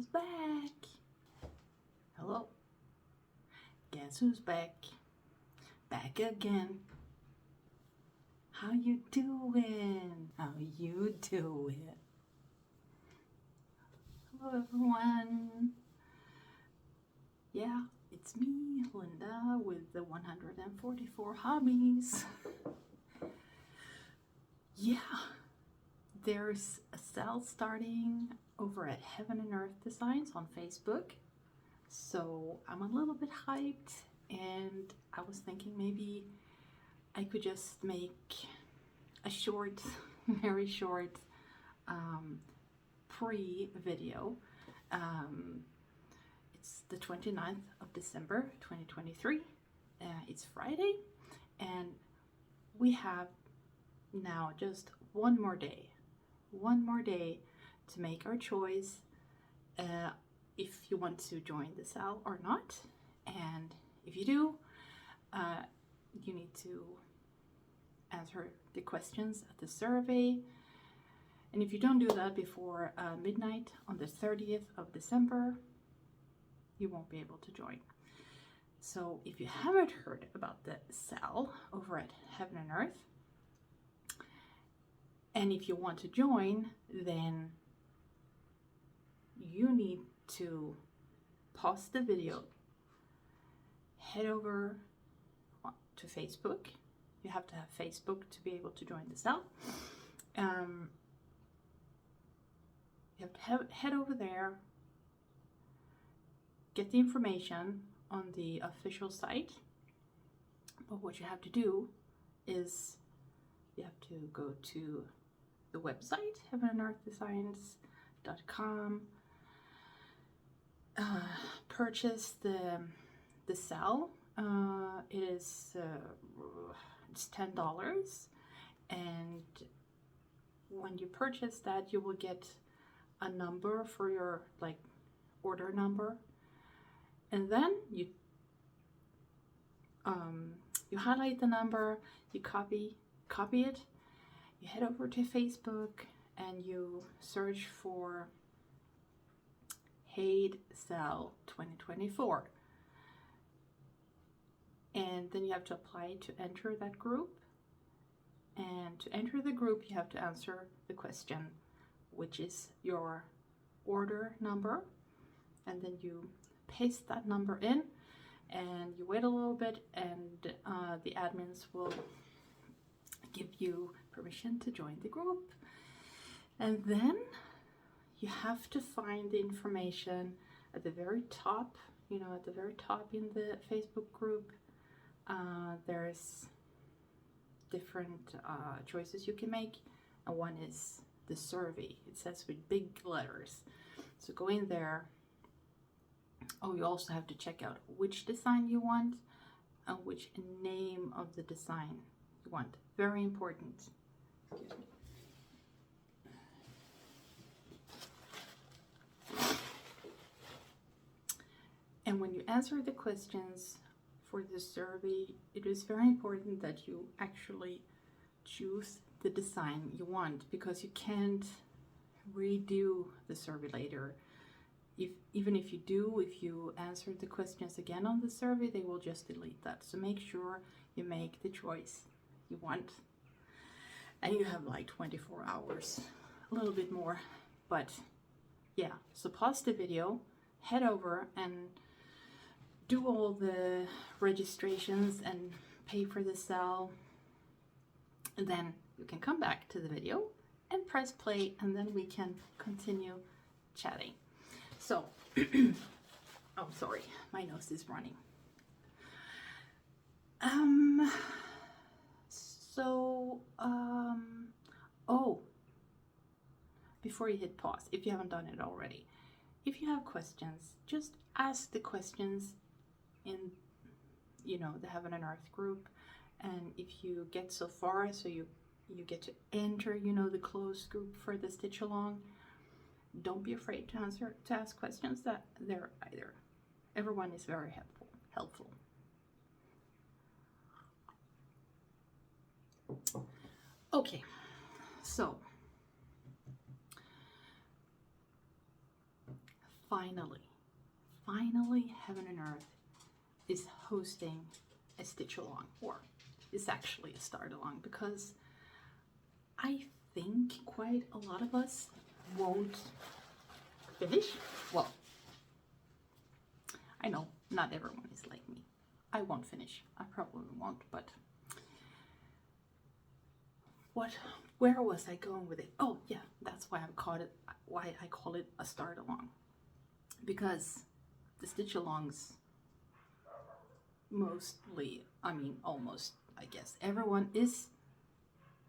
who's back? Hello. Guess who's back? Back again. How you doing? How you doing? Hello everyone. Yeah, it's me, Linda, with the 144 hobbies. Yeah, there's a sale starting over at Heaven and Earth Designs on Facebook. So I'm a little bit hyped, and I was thinking maybe I could just make a short, very short pre-video. It's the 29th of December 2023. It's Friday, and we have now just one more day to make our choice if you want to join the sale or not. And if you do, you need to answer the questions at the survey. And if you don't do that before midnight on the 30th of December, you won't be able to join. So if you haven't heard about the sale over at Heaven and Earth, and if you want to join, then you need to pause the video, head over to Facebook. You have to have Facebook to be able to join the sale. You have to head over there, get the information on the official site. But what you have to do is you have to go to the website, heavenearthdesigns.com, purchase the sale. It's $10, and when you purchase that, you will get a number for your order number, and then you highlight the number, you copy it, you head over to Facebook and you search for HAED SAL 2024, and then you have to apply to enter that group. And to enter the group, you have to answer the question, which is your order number, and then you paste that number in, and you wait a little bit, and the admins will give you permission to join the group. And then you have to find the information at the very top, at the very top in the Facebook group. There's different choices you can make, and one is the survey. It says with big letters. So go in there. Oh, you also have to check out which design you want and which name of the design you want. Very important. Excuse me. And when you answer the questions for the survey, it is very important that you actually choose the design you want, because you can't redo the survey later. Even if you answer the questions again on the survey, they will just delete that. So make sure you make the choice you want. And you have 24 hours, a little bit more. But yeah, so pause the video, head over and do all the registrations and pay for the sale. And then you can come back to the video and press play, and then we can continue chatting. So, oh, sorry, my nose is running. Oh, before you hit pause, if you haven't done it already, if you have questions, just ask the questions in, the Heaven and Earth group. And if you get so far, so you get to enter, the closed group for the stitch along, don't be afraid to ask questions. That they're either. Everyone is very helpful. Okay, so finally Heaven and Earth is hosting a stitch along, or it's actually a start along, because I think quite a lot of us won't finish. Well, I know not everyone is like me. I won't finish. I probably won't, but where was I going with it? Oh yeah, that's why I call it a start along. Because the stitch alongs mostly, I mean almost, I guess, everyone is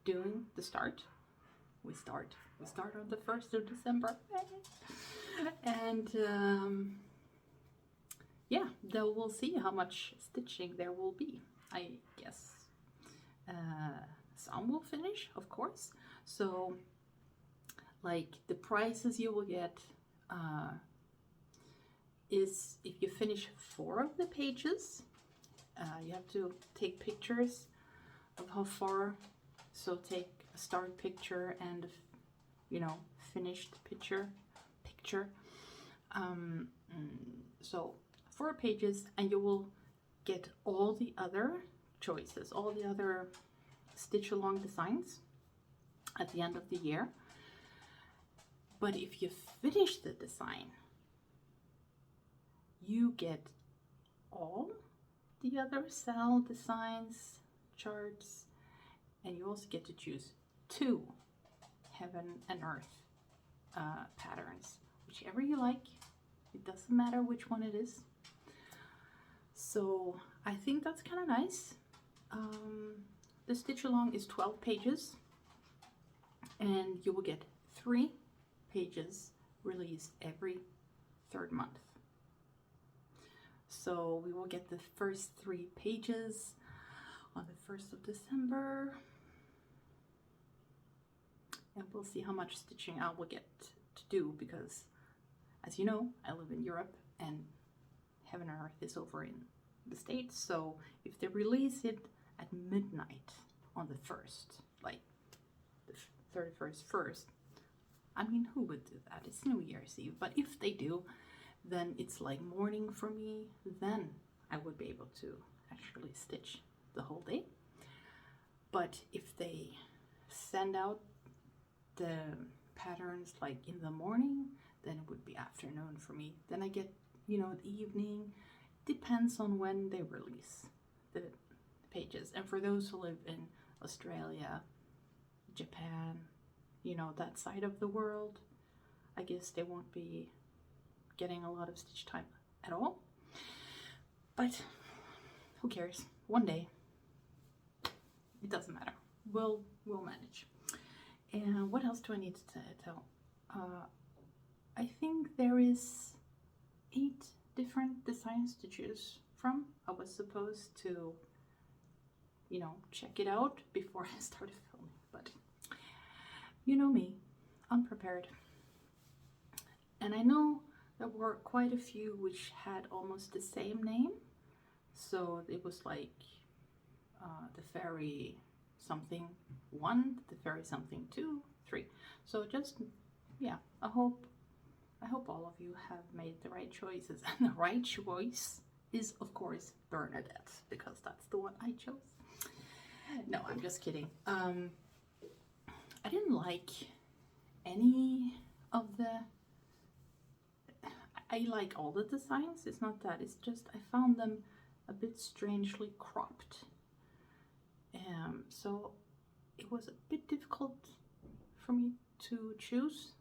doing the start. We start on the 1st of December. And yeah, then we'll see how much stitching there will be. I guess some will finish, of course. So like the prizes you will get is if you finish 4 of the pages, you have to take pictures of how far. So take a start picture and, you know, finished picture. So 4 pages, and you will get all the other choices, all the other stitch along designs at the end of the year. But if you finish the design, you get all the other SAL designs, charts, and you also get to choose 2 Heaven and Earth patterns, whichever you like. It doesn't matter which one it is. So I think that's kind of nice. The stitch along is 12 pages, and you will get 3 pages released every 3rd month. So we will get the first 3 pages on the 1st of December, and we'll see how much stitching I will get to do, because as you know, I live in Europe and Heaven and Earth is over in the States. So if they release it at midnight on the 1st, like the 31st first, I mean, who would do that? It's New Year's Eve. But if they do, then it's like morning for me. Then I would be able to actually stitch the whole day. But if they send out the patterns like in the morning, then it would be afternoon for me. Then I get, you know, the evening. Depends on when they release the pages. And for those who live in Australia, Japan, you know, that side of the world, I guess they won't be getting a lot of stitch time at all. But who cares? One day, it doesn't matter. We'll manage. And what else do I need to tell? I think there is 8 different designs to choose from. I was supposed to, you know, check it out before I started filming, but you know me, unprepared. And I know there were quite a few which had almost the same name. So it was like the fairy something 1, the fairy something 2, 3. So just, yeah, I hope all of you have made the right choices. And the right choice is, of course, Bernadette, because that's the one I chose. No, I'm just kidding. I didn't like any of the... I like all the designs. It's not that. It's just I found them a bit strangely cropped. So it was a bit difficult for me to choose.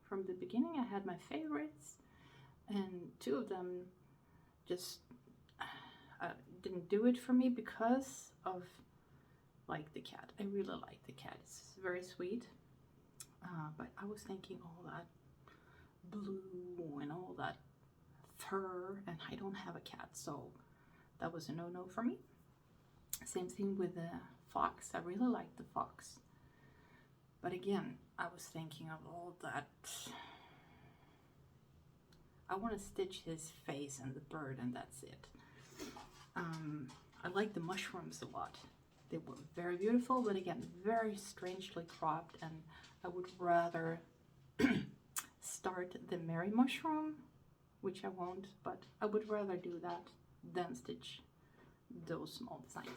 From the beginning, I had my favorites, and 2 of them just didn't do it for me because of, like, the cat. I really like the cat. It's very sweet, but I was thinking all that blue and all that fur, and I don't have a cat, so that was a no-no for me. Same thing with the fox. I really like the fox, but again, I was thinking of all that. I want to stitch his face and the bird, and that's it. I like the mushrooms a lot. They were very beautiful, but again, very strangely cropped, and I would rather start the Mary mushroom which I won't, but I would rather do that than stitch those small designs.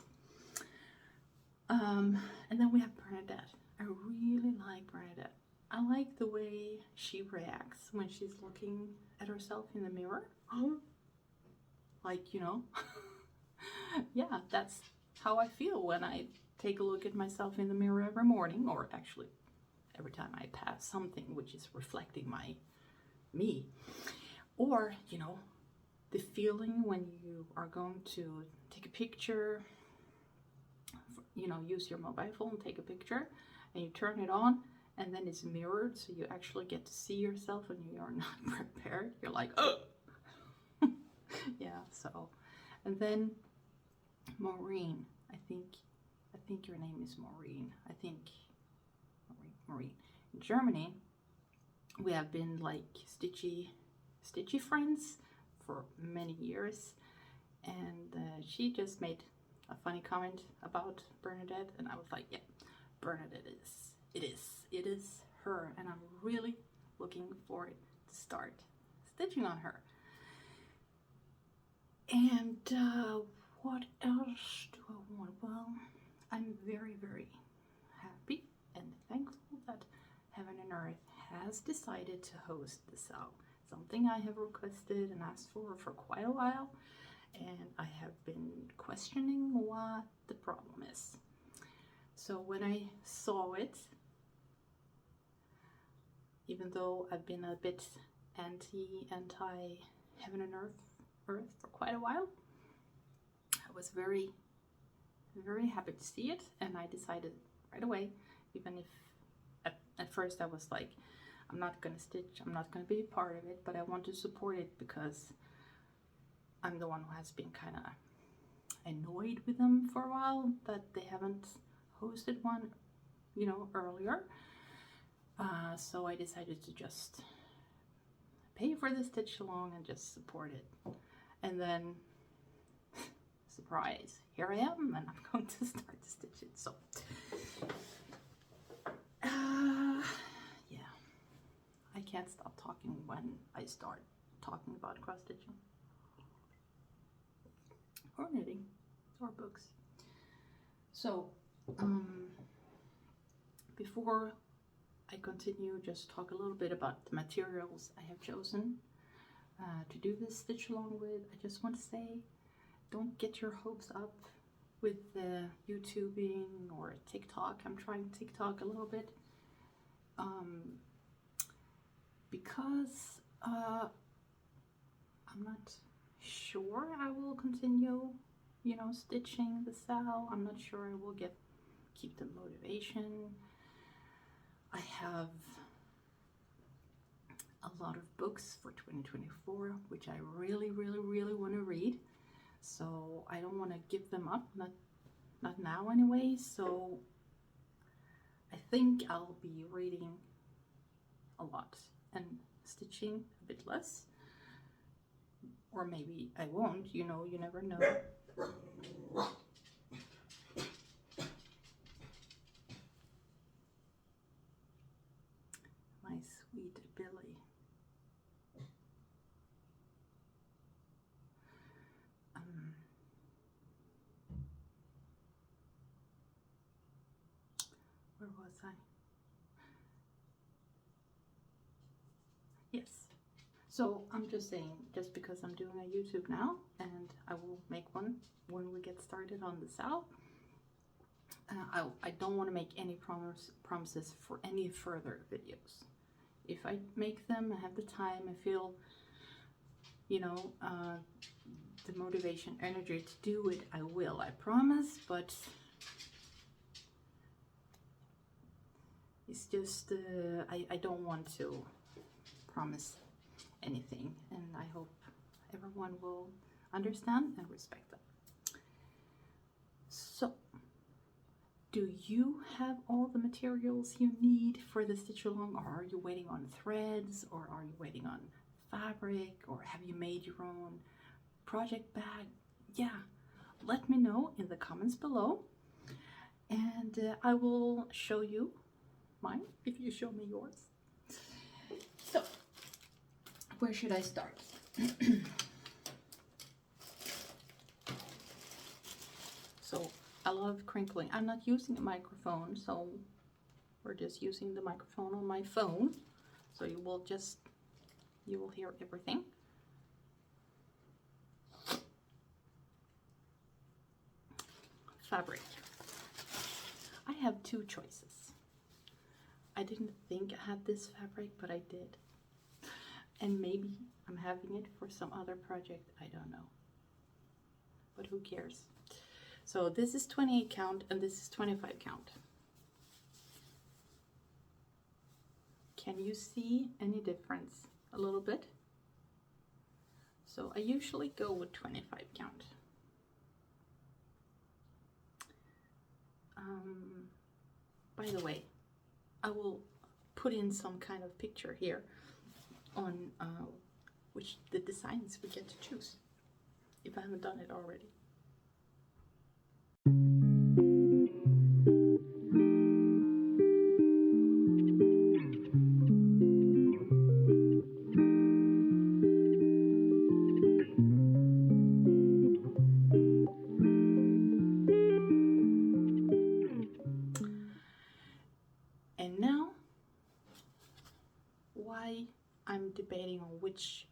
And then we have Bernadette. I really like Bernadette. I like the way she reacts when she's looking at herself in the mirror. Like, you know, yeah, that's how I feel when I take a look at myself in the mirror every morning, or actually every time I pass something which is reflecting me. Or, you know, the feeling when you are going to take a picture, you know, use your mobile phone, take a picture, and you turn it on, and then it's mirrored, so you actually get to see yourself and you are not prepared. You're like, oh! Yeah, so. And then Maureen, I think your name is Maureen. I think Maureen. In Germany, we have been like stitchy friends for many years, and she just made a funny comment about Bernadette, and I was like, yeah, Bernadette it is her, and I'm really looking forward to start stitching on her. And what else do I want? Well, I'm very, very happy and thankful that Heaven and Earth has decided to host the SAL, something I have requested and asked for quite a while, and I have been questioning what the problem is. So when I saw it, even though I've been a bit anti Heaven and Earth for quite a while, I was very, very happy to see it, and I decided right away, even if at first I was like, I'm not gonna stitch, I'm not gonna be a part of it, but I want to support it because I'm the one who has been kind of annoyed with them for a while that they haven't hosted one, you know, earlier. So I decided to just pay for the stitch along and just support it. And then, surprise, here I am, and I'm going to start to stitch it. So, yeah, I can't stop talking when I start talking about cross stitching or knitting or books. So, before I continue, just talk a little bit about the materials I have chosen to do this stitch along with. I just want to say, don't get your hopes up with YouTubing or TikTok. I'm trying TikTok a little bit because I'm not sure I will continue, you know, stitching the SAL. I'm not sure I will keep the motivation. I have a lot of books for 2024, which I really, really, really want to read. So I don't want to give them up, not now anyway. So I think I'll be reading a lot and stitching a bit less. Or maybe I won't, you know, you never know. My sweet Billy. Where was I? Yes. So I'm just saying, just because I'm doing a YouTube now, and I will make one when we get started on the SAL, I don't want to make any promises for any further videos. If I make them, I have the time, I feel, you know, the motivation, energy to do it, I will, I promise, but it's just, I don't want to promise anything, and I hope everyone will understand and respect that. So, do you have all the materials you need for the stitch along, or are you waiting on threads, or are you waiting on fabric, or have you made your own project bag? Yeah, let me know in the comments below, and I will show you mine if you show me yours. So, where should I start? So I love crinkling. I'm not using a microphone, so we're just using the microphone on my phone. So you will hear everything. Fabric. I have two choices. I didn't think I had this fabric, but I did. And maybe I'm having it for some other project, I don't know. But who cares? So this is 28 count and this is 25 count. Can you see any difference? A little bit? So I usually go with 25 count. By the way, I will put in some kind of picture here on which the designs we get to choose, if I haven't done it already. And now, why I'm debating on which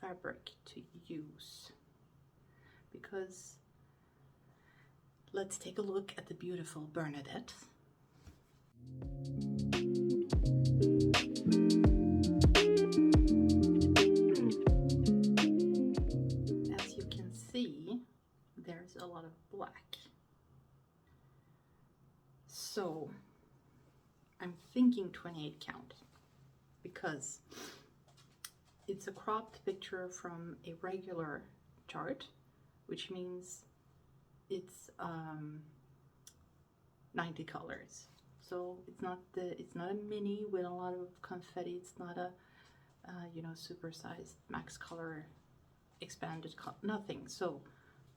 fabric to use, because let's take a look at the beautiful Bernadette. As you can see, there's a lot of black. So I'm thinking 28 count because it's a cropped picture from a regular chart, which means it's 90 colors. So it's not a mini with a lot of confetti. It's not a supersized max color, expanded color, nothing. So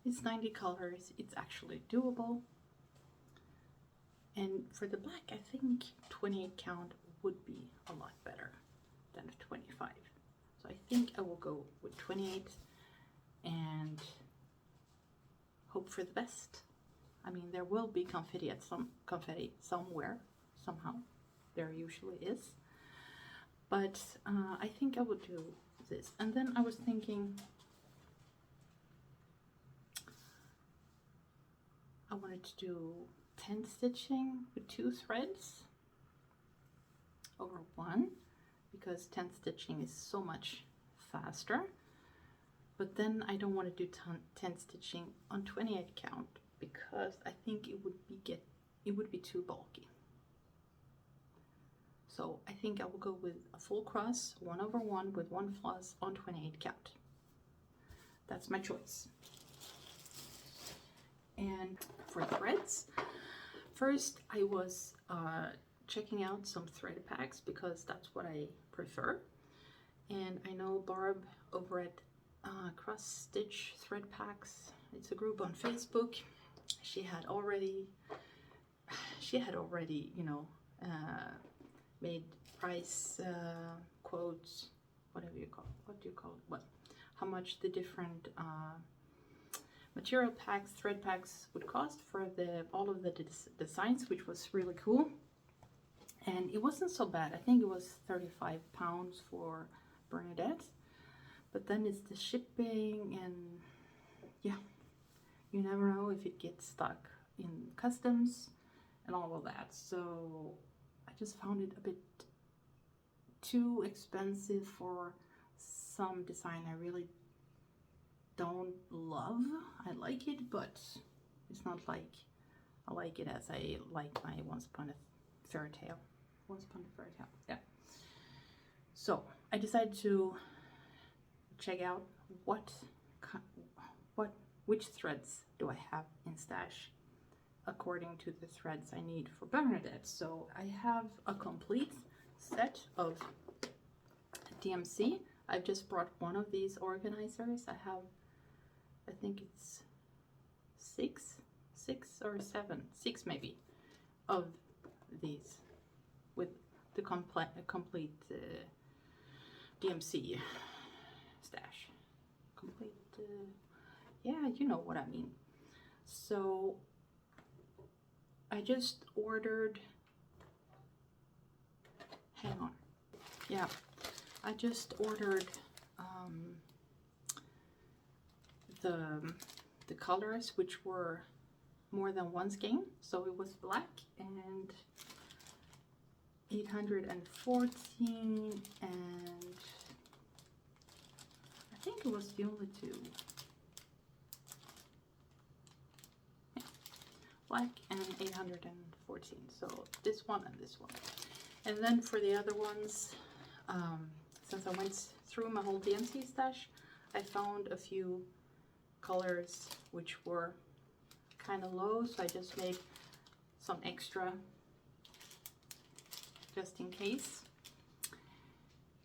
it's 90 colors. It's actually doable. And for the black, I think 28 count would be a lot better than 25. So I think I will go with 28 and hope for the best. I mean, there will be confetti somewhere, somehow. There usually is. But I think I would do this. And then I was thinking, I wanted to do 10 stitching with 2 threads over 1, because 10 stitching is so much faster. But then I don't want to do 10 stitching on 28 count because I think it would be too bulky. So I think I will go with a full cross 1/1 with 1 floss on 28 count. That's my choice. And for threads, first I was checking out some thread packs because that's what I prefer. And I know Barb over at Cross Stitch Thread Packs, it's a group on Facebook. She had already made price quotes, whatever you call it. What do you call it? Well, how much the different material packs, thread packs would cost for all of the designs, which was really cool. And it wasn't so bad. I think it was 35 pounds for Bernadette. But then it's the shipping, and yeah, you never know if it gets stuck in customs and all of that. So I just found it a bit too expensive for some design I really don't love. I like it, but it's not like I like it as I like my Once Upon a Fairy Tale. Yeah. So I decided to check out which threads do I have in stash according to the threads I need for Bernadette. So I have a complete set of DMC. I've just brought one of these organizers. I have, I think it's six or seven, 6 maybe, of these with the complete DMC stash. Complete, yeah, you know what I mean. So I just ordered, hang on, yeah, I just ordered the colors, which were more than one skein. So it was black and 814, and I think it was the only two. Yeah. Black and 814. So this one and this one. And then for the other ones, since I went through my whole DMC stash, I found a few colors which were kind of low, so I just made some extra just in case.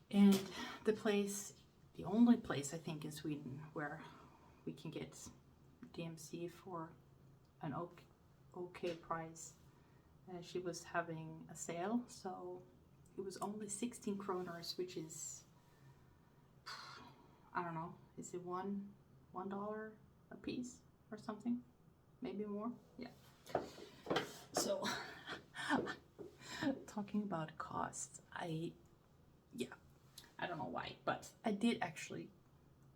And the only place I think in Sweden where we can get DMC for an okay price, she was having a sale, so it was only 16 kroners, which is, I don't know, is it $1 a piece or something? Maybe more? Yeah. So talking about costs, I don't know why, but I did actually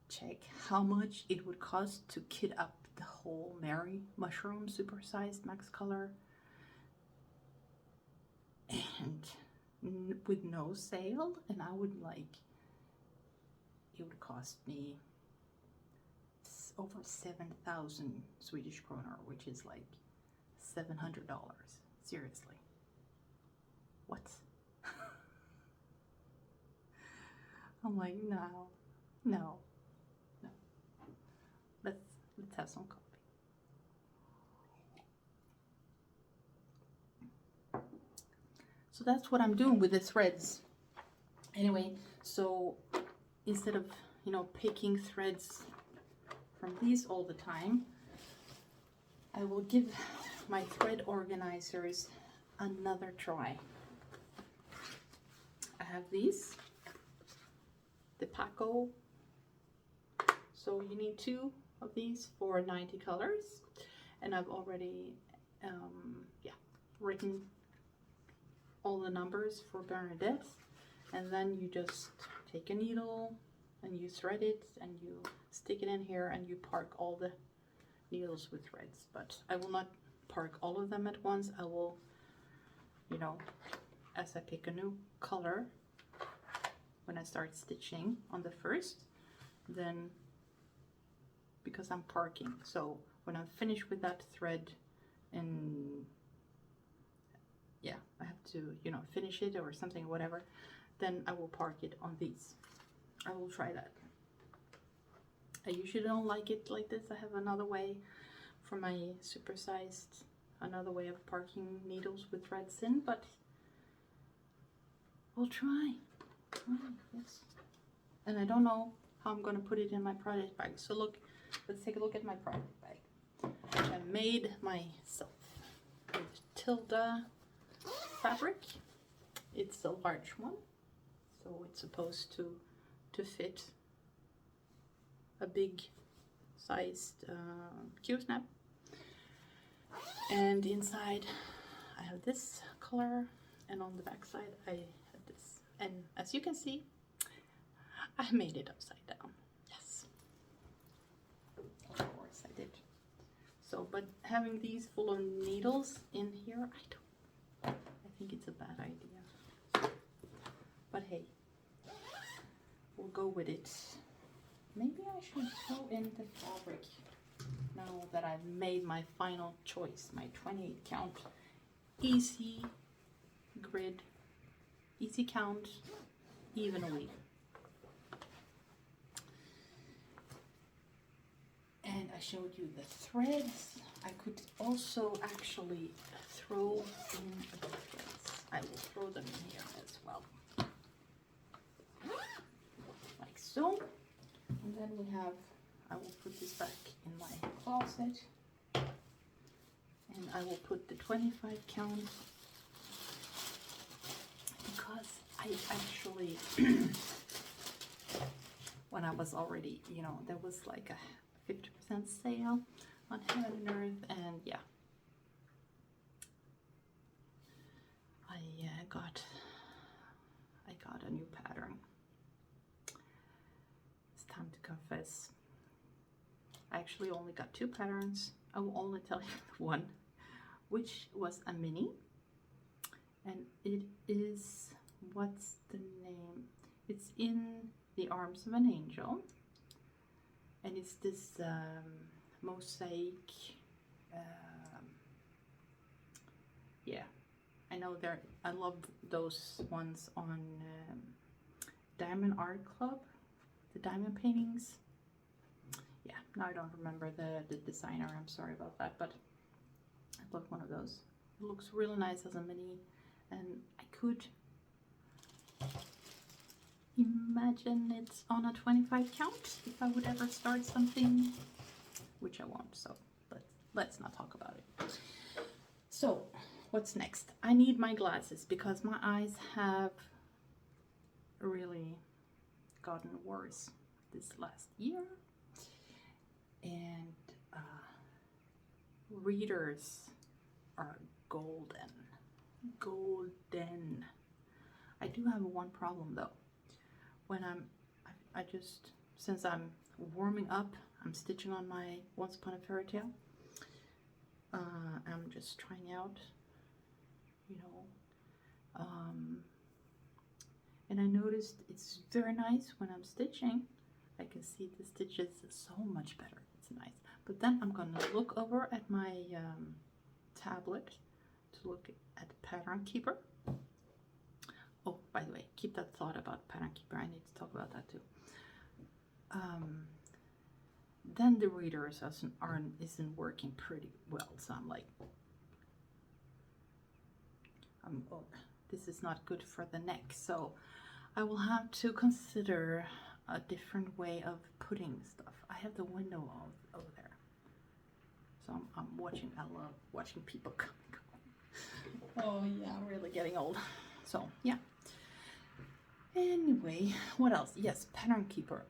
check how much it would cost to kit up the whole Mary Mushroom supersized max color, and with no sale, and I would like, it would cost me over 7,000 Swedish kronor, which is like $700. Seriously. What? I'm like, no. Let's have some coffee. So that's what I'm doing with the threads. Anyway, so instead of, you know, picking threads from these all the time, I will give my thread organizers another try. I have these, the Paco. So you need 2 of these for 90 colors, and I've already written all the numbers for Bernadette, and then you just take a needle and you thread it and you stick it in here and you park all the needles with threads. But I will not park all of them at once. I will, you know, as I pick a new color, when I start stitching on the first, then, because I'm parking, so when I'm finished with that thread, and yeah, I have to, you know, finish it or something, whatever, then I will park it on these. I will try that. I usually don't like it like this. I have another way for my supersized, another way of parking needles with threads in, but we'll try. Yes. And I don't know how I'm going to put it in my project bag. So look, let's take a look at my project bag, which I made myself with Tilda fabric. It's a large one, so it's supposed to fit a big sized Q-snap. And inside I have this color, and on the back side I have this. And as you can see, I made it upside down. Yes, of course I did. So, but having these full of needles in here, I think it's a bad idea. But hey, we'll go with it. Maybe I should throw in the fabric now that I've made my final choice, my 28 count easy grid, easy count, even weave. And I showed you the threads. I could also actually throw in the threads. I will throw them in here as well. Like so. And then we have, I will put this back in my closet. And I will put the 25 count, because I actually, when I was already, you know, there was like a 50% sale on Heaven and Earth, and yeah, I got a new pattern. It's time to confess. I actually only got 2 patterns. I will only tell you one, which was a mini, and it is, what's the name? It's In the Arms of an Angel, and it's this mosaic. Yeah, I know I love those ones on Diamond Art Club, the diamond paintings. Yeah, now I don't remember the designer, I'm sorry about that, but I bought one of those. It looks really nice as a mini, and I could imagine it's on a 25 count if I would ever start something, which I won't, so let's not talk about it. So what's next? I need my glasses because my eyes have really gotten worse this last year, and readers are golden. I do have one problem though. When I just, since I'm warming up, I'm stitching on my Once Upon a Fairy Tale. I'm just trying out, you know, and I noticed it's very nice when I'm stitching. I can see the stitches so much better. It's nice. But then I'm gonna look over at my tablet to look at Pattern Keeper. Oh, by the way, keep that thought about Pattern Keeper. I need to talk about that too. Then the readers isn't working pretty well, so I'm like, oh, this is not good for the neck. So I will have to consider a different way of putting stuff. I have the window over there, so I'm watching. I love watching people come and go. Oh yeah, I'm really getting old. So yeah. Anyway, what else? Yes, Pattern Keeper.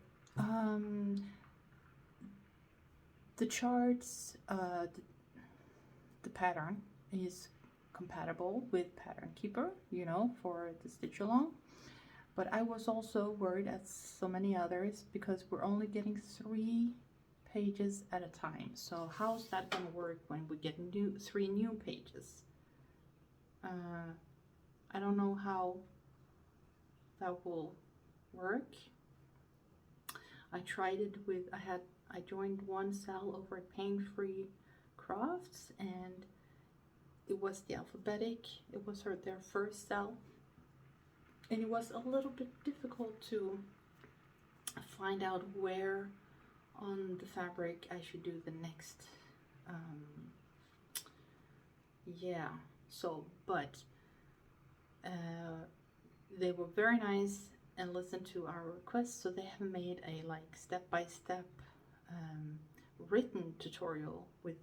The charts, the pattern is compatible with Pattern Keeper, you know, for the stitch along. But I was also worried, as so many others, because we're only getting 3 pages at a time. So how's that going to work when we get 3 new pages? I don't know how that will work. I tried it with, I joined one cell over at Pain-Free Crafts, and it was the alphabetic. It was their first cell, and it was a little bit difficult to find out where on the fabric I should do the next. Yeah, so, but they were very nice and listened to our requests, so they have made a like step-by-step written tutorial with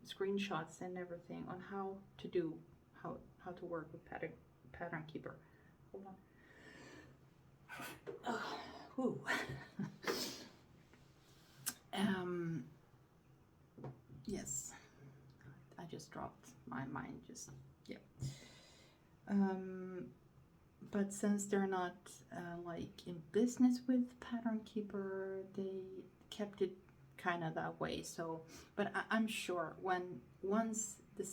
screenshots and everything on how to do, how to work with Pattern Keeper. Hold on. Whew. Yes, I just dropped my mind. Just yeah. But since they're not like in business with Pattern Keeper, they kept it kind of that way. So, but I'm sure once the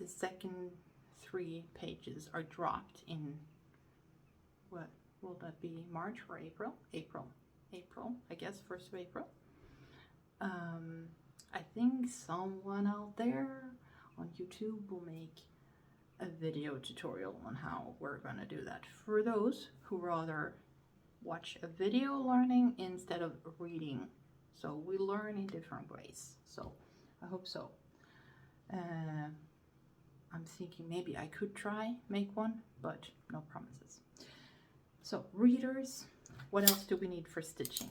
second 3 pages are dropped in, what will that be, March or April? April, I guess, 1st of April. I think someone out there on YouTube will make a video tutorial on how we're gonna do that, for those who rather watch a video learning instead of reading. So we learn in different ways, so I hope so. I'm thinking maybe I could try make one, but no promises. So readers, what else do we need for stitching?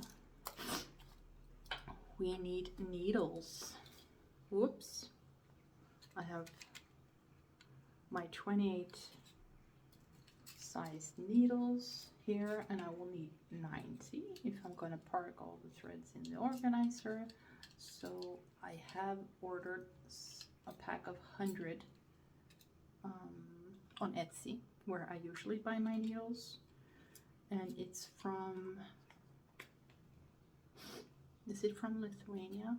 We need needles. Whoops, I have my 28 size needles here, and I will need 90 if I'm going to park all the threads in the organizer. So I have ordered a pack of 100 on Etsy, where I usually buy my needles, and it's from, is it from Lithuania?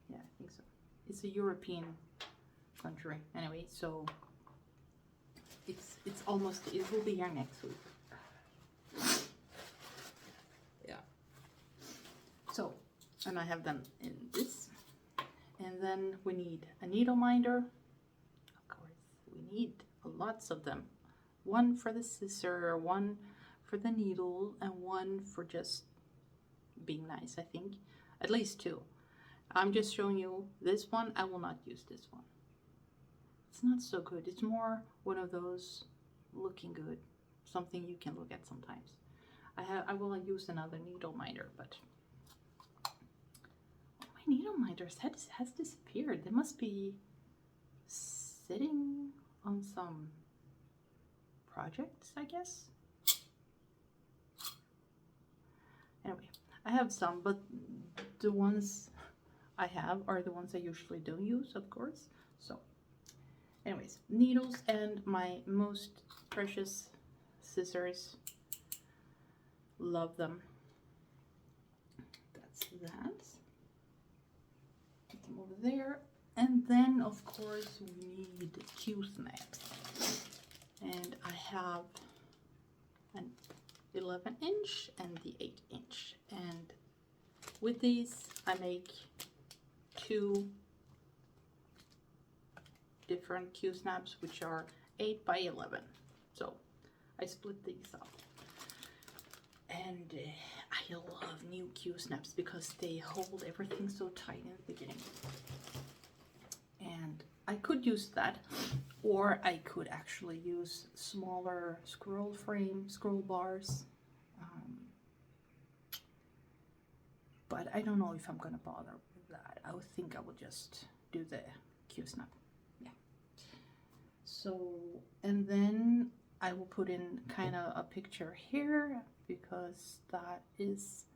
Yeah, I think so. It's a European country anyway, so it's almost, it will be here next week. Yeah. So, and I have them in this, and then we need a needle minder. Of course, we need lots of them. One for the scissor, one for the needle, and one for just being nice, I think. At least two. I'm just showing you this one. I will not use this one. It's not so good. It's more one of those looking good, something you can look at sometimes. I will use another needle minder, but my needle minders has disappeared. They must be sitting on some projects, I guess. Anyway, I have some, but the ones I have are the ones I usually don't use, of course. So anyways, needles and my most precious scissors. Love them. That's that. Put them over there. And then, of course, we need Q-snaps. And I have an 11-inch and the 8-inch. And with these, I make 2 different Q-snaps, which are 8 by 11. So I split these up. And I love new Q-snaps because they hold everything so tight in the beginning. And I could use that, or I could actually use smaller scroll bars. But I don't know if I'm gonna bother with that. I would think I will just do the Q-snap. Yeah. So, and then I will put in kind of a picture here, because that is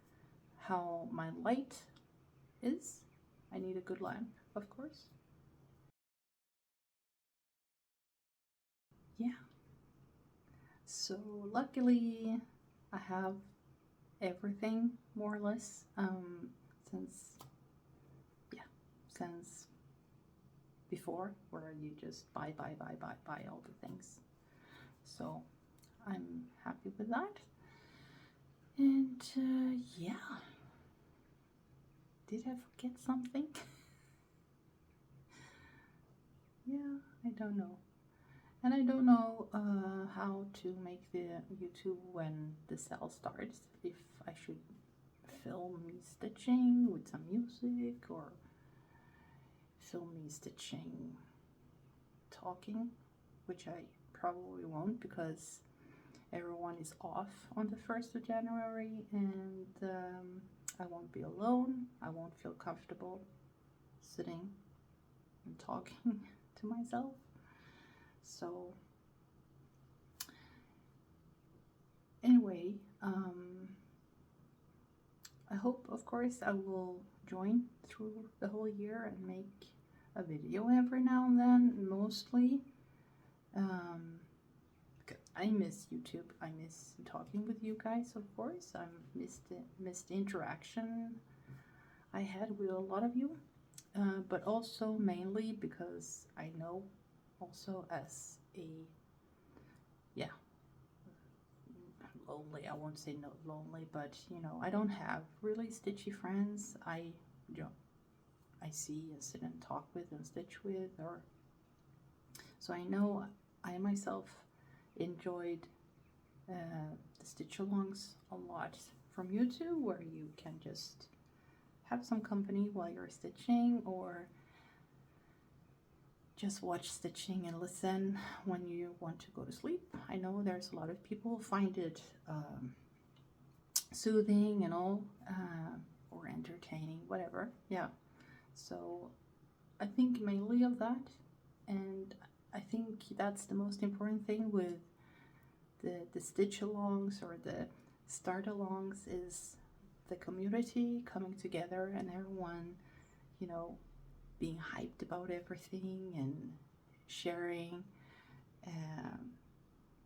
how my light is. I need a good lamp, of course. Yeah. So luckily I have everything more or less since before, where you just buy all the things. So I'm happy with that. And yeah, did I forget something? Yeah, I don't know. And I don't know how to make the YouTube when the sale starts, if I should film me stitching with some music, or film me stitching talking, which I probably won't, because everyone is off on the 1st of January, and I won't be alone. I won't feel comfortable sitting and talking to myself. So anyway, I hope, of course, I will join through the whole year and make a video every now and then, mostly. I miss YouTube. I miss talking with you guys, of course. I missed the interaction I had with a lot of you, but also mainly because I know also as a, yeah, lonely, I won't say no lonely, but you know, I don't have really stitchy friends I see and sit and talk with and stitch with, or so I know I myself enjoyed the stitch alongs a lot from YouTube, where you can just have some company while you're stitching, or just watch stitching and listen when you want to go to sleep. I know there's a lot of people who find it soothing and all, or entertaining, whatever. Yeah, so I think mainly of that, and I think that's the most important thing with the stitch alongs or the start alongs is the community coming together and everyone, you know, being hyped about everything and sharing,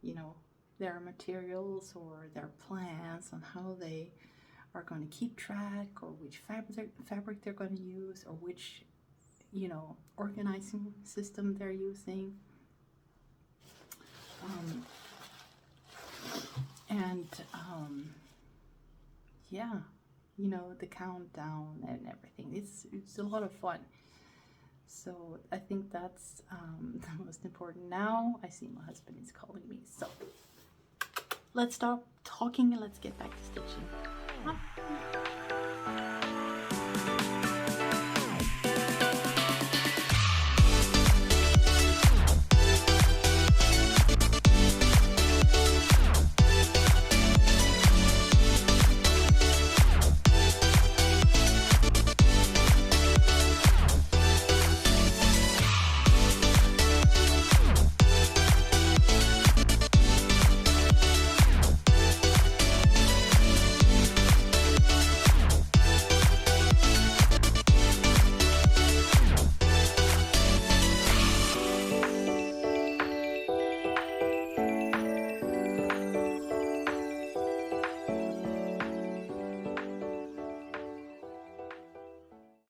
you know, their materials or their plans on how they are going to keep track, or which fabric they're going to use, or which, you know, organizing system they're using. Yeah, you know, the countdown and everything. It's a lot of fun. So I think that's the most important. Now I see my husband is calling me. So let's stop talking and let's get back to stitching.